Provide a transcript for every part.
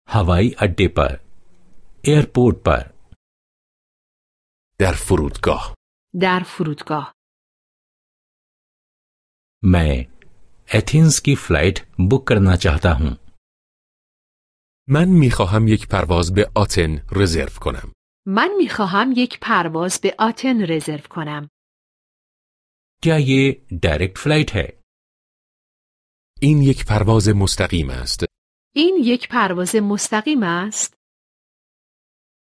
हवाई अड्डे पर, एयरपोर्ट पर. در فرودگاه. در فرودگاه. मैं एथेंस की फ्लाइट बुक करना चाहता हूं. من میخواهم یک پرواز به آتن رزرو کنم. من میخواهم یک پرواز به آتن رزرو کنم. क्या ये डायरेक्ट फ्लाइट है? این یک پرواز مستقیم است. این یک پرواز مستقیم است.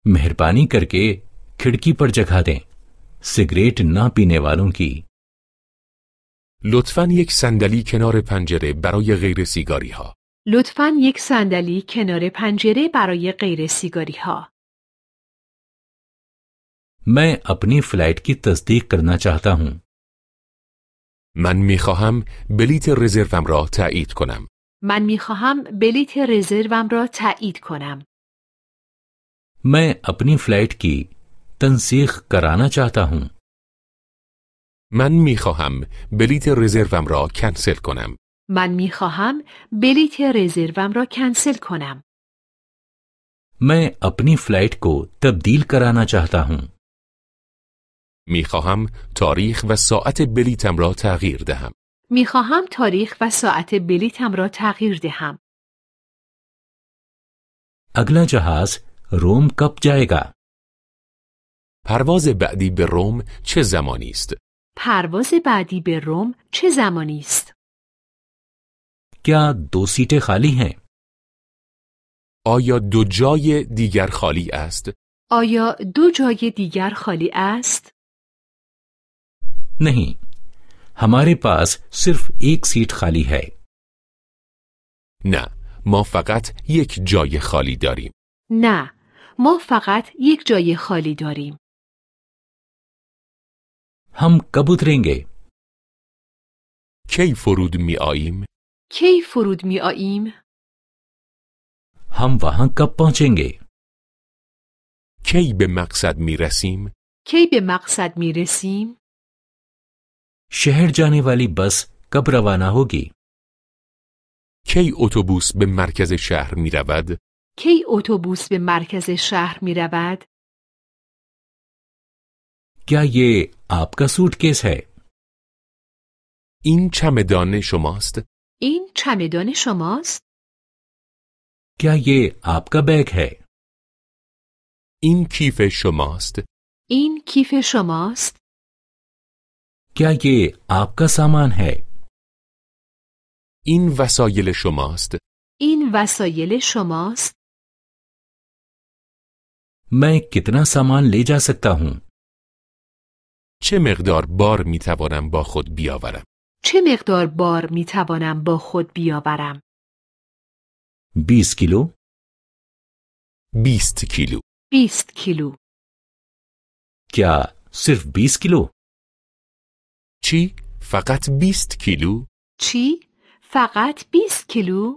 मेहरबानी करके खिड़की पर जगह दें, सिगरेट ना पीने वालों की. لطفاً یک صندلی کنار پنجره برای غیر سیگاری ها. لطفاً یک صندلی کنار پنجره برای غیر سیگاری ها. मैं अपनी फ्लाइट की तस्दीक करना चाहता हूं. من میخواهم بلیت رزروم را تایید کنم. من میخواهم بلیت رزروم را تایید کنم. मैं अपनी फ्लाइट की तंसीख कराना चाहता हूं. من میخواهم بلیت رزروم را کنسل کنم. من میخواهم بلیت رزروم را کنسل کنم. मैं अपनी फ्लाइट को तब्दील कराना चाहता हूं. میخواهم تاریخ و ساعت بلیتم را تغییر دهم. میخواهم تاریخ و ساعت بلیتم را تغییر دهم. अगला जहाज रोम कब जाएगा? پرواز بعدی به روم چه زمانی است؟ پرواز بعدی به روم چه زمانی است؟ क्या 2 सीटें खाली हैं? آیا 2 جای دیگر خالی است؟ آیا 2 جای دیگر خالی است؟ नहीं, हमारे पास सिर्फ 1 सीट खाली है. نه، ما फकत یک جای خالی داریم. نه، ما فقط یک جای خالی داریم. हम कब उतरेंगे? کی فرود می آییم؟ کی فرود می آییم؟ हम वहां कब पहुंचेंगे? کی به مقصد می رسیم؟ کی به مقصد می رسیم؟ शहर जाने वाली बस कब रवाना होगी? کی اتوبوس به مرکز شهر می رود؟ کی اتوبوس به مرکز شهر می رود؟ क्या ये आपका सूटकेस है? این چمدان شماست؟ این چمدان شماست؟ क्या ये आपका बैग है? این کیف شماست؟ این کیف شماست؟ क्या ये आपका सामान है? این وسایل شماست؟ این وسایل شماست؟ मैं कितना सामान ले जा सकता हूं? چه مقدار بار می توانم با خود بیاورم؟ چه مقدار بار می توانم با خود بیاورم؟ 20 किलो? 20 کیلو. 20 کیلو. क्या सिर्फ 20 किलो? چی؟ فقط 20 کیلو؟ چی؟ فقط 20 کیلو؟